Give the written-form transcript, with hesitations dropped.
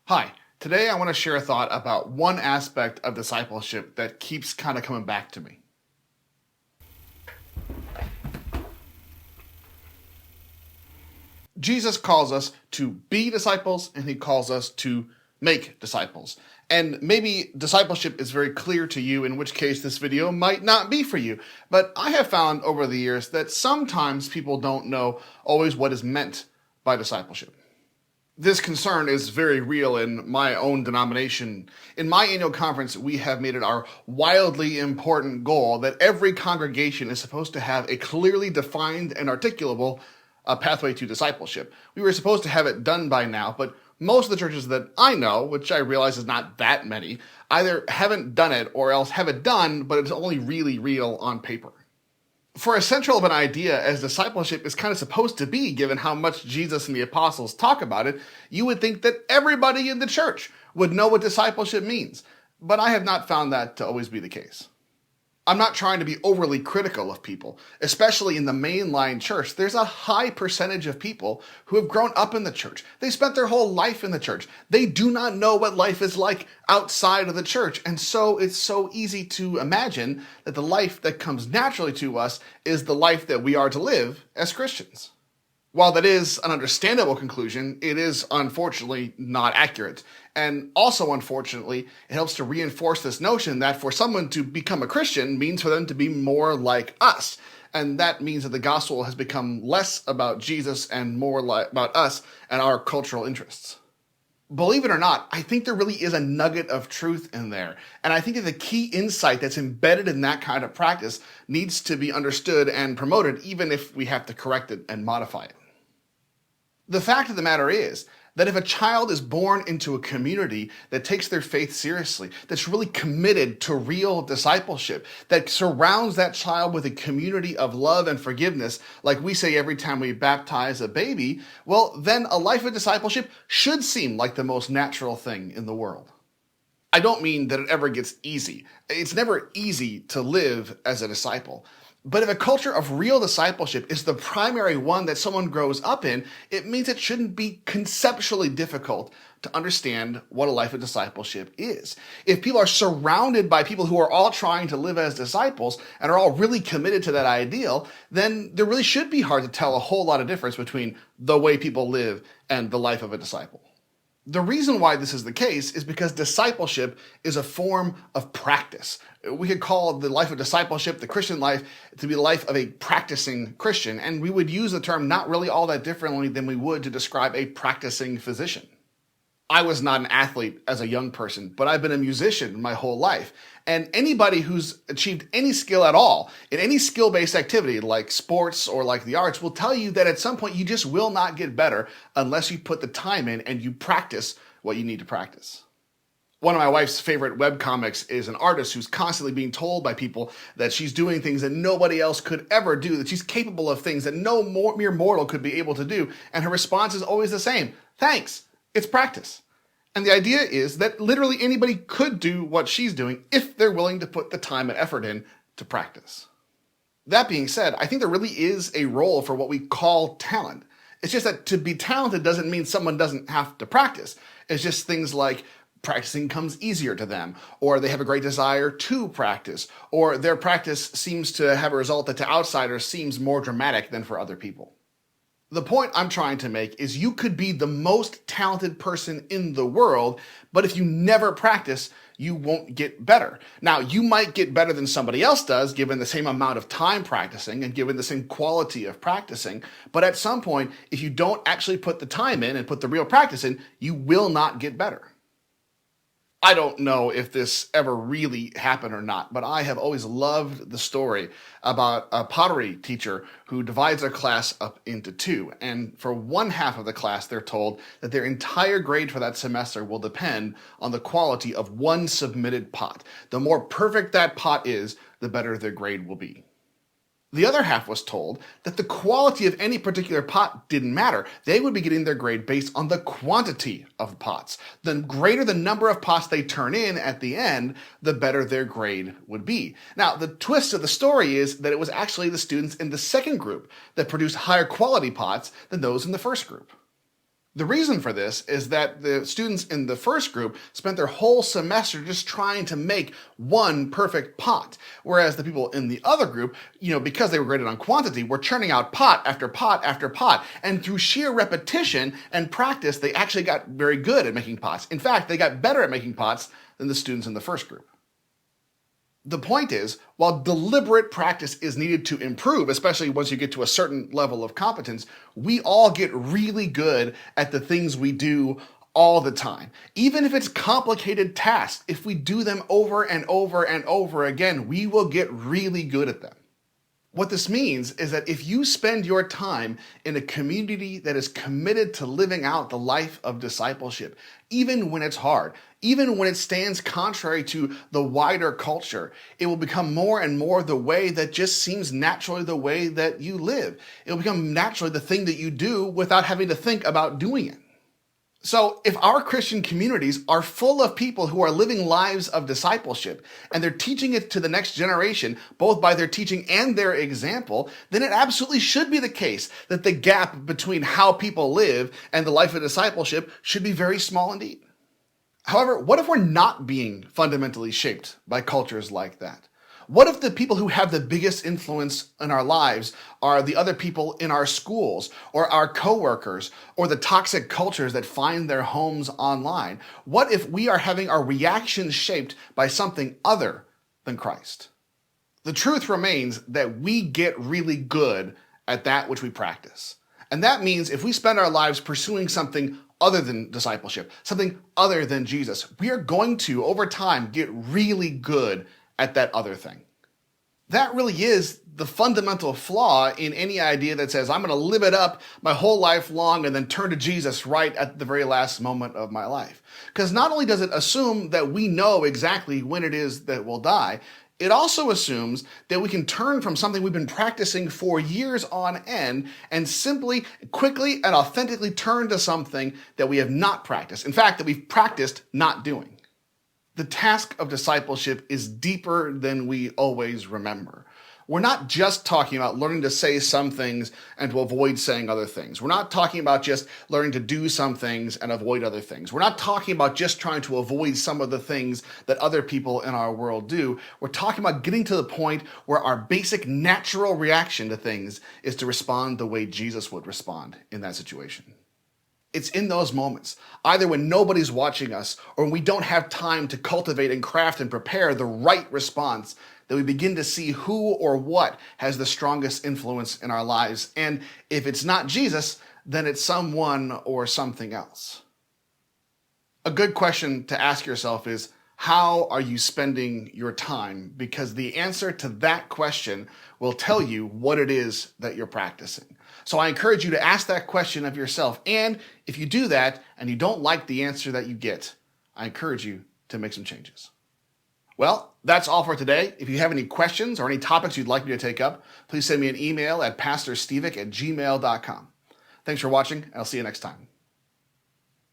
Hi, today I want to share a thought about one aspect of discipleship that keeps kind of coming back to me. Jesus calls us to be disciples and he calls us to make disciples. And maybe discipleship is very clear to you, in which case this video might not be for you. But I have found over the years that sometimes people don't know always what is meant by discipleship. This concern is very real in my own denomination. In my annual conference, we have made it our wildly important goal that every congregation is supposed to have a clearly defined and articulable pathway to discipleship. We were supposed to have it done by now, but most of the churches that I know, which I realize is not that many, either haven't done it or else have it done, but it's only really real on paper. For as central of an idea as discipleship is kind of supposed to be, given how much Jesus and the apostles talk about it, you would think that everybody in the church would know what discipleship means. But I have not found that to always be the case. I'm not trying to be overly critical of people, especially in the mainline church. There's a high percentage of people who have grown up in the church. They spent their whole life in the church. They do not know what life is like outside of the church. And so it's so easy to imagine that the life that comes naturally to us is the life that we are to live as Christians. While that is an understandable conclusion, it is unfortunately not accurate. And also, unfortunately, it helps to reinforce this notion that for someone to become a Christian means for them to be more like us. And that means that the gospel has become less about Jesus and more about us and our cultural interests. Believe it or not, I think there really is a nugget of truth in there. And I think that the key insight that's embedded in that kind of practice needs to be understood and promoted, even if we have to correct it and modify it. The fact of the matter is that if a child is born into a community that takes their faith seriously, that's really committed to real discipleship, that surrounds that child with a community of love and forgiveness, like we say every time we baptize a baby, well, then a life of discipleship should seem like the most natural thing in the world. I don't mean that it ever gets easy. It's never easy to live as a disciple. But if a culture of real discipleship is the primary one that someone grows up in, it means it shouldn't be conceptually difficult to understand what a life of discipleship is. If people are surrounded by people who are all trying to live as disciples and are all really committed to that ideal, then there really should be hard to tell a whole lot of difference between the way people live and the life of a disciple. The reason why this is the case is because discipleship is a form of practice. We could call the life of discipleship, the Christian life, to be the life of a practicing Christian, and we would use the term not really all that differently than we would to describe a practicing physician. I was not an athlete as a young person, but I've been a musician my whole life. And anybody who's achieved any skill at all in any skill-based activity like sports or like the arts will tell you that at some point you just will not get better unless you put the time in and you practice what you need to practice. One of my wife's favorite webcomics is an artist who's constantly being told by people that she's doing things that nobody else could ever do, that she's capable of things that no mere mortal could be able to do. And her response is always the same: thanks, it's practice. And the idea is that literally anybody could do what she's doing if they're willing to put the time and effort in to practice. That being said, I think there really is a role for what we call talent. It's just that to be talented doesn't mean someone doesn't have to practice. It's just things like practicing comes easier to them, or they have a great desire to practice, or their practice seems to have a result that to outsiders seems more dramatic than for other people. The point I'm trying to make is you could be the most talented person in the world, but if you never practice, you won't get better. Now, you might get better than somebody else does, given the same amount of time practicing and given the same quality of practicing, but at some point, if you don't actually put the time in and put the real practice in, you will not get better. I don't know if this ever really happened or not, but I have always loved the story about a pottery teacher who divides their class up into two. And for one half of the class, they're told that their entire grade for that semester will depend on the quality of one submitted pot. The more perfect that pot is, the better their grade will be. The other half was told that the quality of any particular pot didn't matter. They would be getting their grade based on the quantity of pots. The greater the number of pots they turn in at the end, the better their grade would be. Now, the twist of the story is that it was actually the students in the second group that produced higher quality pots than those in the first group. The reason for this is that the students in the first group spent their whole semester just trying to make one perfect pot, whereas the people in the other group, because they were graded on quantity, were churning out pot after pot after pot, and through sheer repetition and practice, they actually got very good at making pots. In fact, they got better at making pots than the students in the first group. The point is, while deliberate practice is needed to improve, especially once you get to a certain level of competence, we all get really good at the things we do all the time. Even if it's complicated tasks, if we do them over and over and over again, we will get really good at them. What this means is that if you spend your time in a community that is committed to living out the life of discipleship, even when it's hard, even when it stands contrary to the wider culture, it will become more and more the way that just seems naturally the way that you live. It will become naturally the thing that you do without having to think about doing it. So if our Christian communities are full of people who are living lives of discipleship and they're teaching it to the next generation, both by their teaching and their example, then it absolutely should be the case that the gap between how people live and the life of discipleship should be very small indeed. However, what if we're not being fundamentally shaped by cultures like that? What if the people who have the biggest influence in our lives are the other people in our schools or our coworkers or the toxic cultures that find their homes online? What if we are having our reactions shaped by something other than Christ? The truth remains that we get really good at that which we practice. And that means if we spend our lives pursuing something other than discipleship, something other than Jesus, we are going to, over time, get really good at that other thing. That really is the fundamental flaw in any idea that says, I'm going to live it up my whole life long and then turn to Jesus right at the very last moment of my life. Because not only does it assume that we know exactly when it is that we'll die, it also assumes that we can turn from something we've been practicing for years on end and simply, quickly, and authentically turn to something that we have not practiced. In fact, that we've practiced not doing. The task of discipleship is deeper than we always remember. We're not just talking about learning to say some things and to avoid saying other things. We're not talking about just learning to do some things and avoid other things. We're not talking about just trying to avoid some of the things that other people in our world do. We're talking about getting to the point where our basic natural reaction to things is to respond the way Jesus would respond in that situation. It's in those moments, either when nobody's watching us or when we don't have time to cultivate and craft and prepare the right response, that we begin to see who or what has the strongest influence in our lives. And if it's not Jesus, then it's someone or something else. A good question to ask yourself is, how are you spending your time? Because the answer to that question will tell you what it is that you're practicing. So I encourage you to ask that question of yourself. And if you do that and you don't like the answer that you get, I encourage you to make some changes. Well, that's all for today. If you have any questions or any topics you'd like me to take up, please send me an email at pastorstevik@gmail.com. Thanks for watching, and I'll see you next time.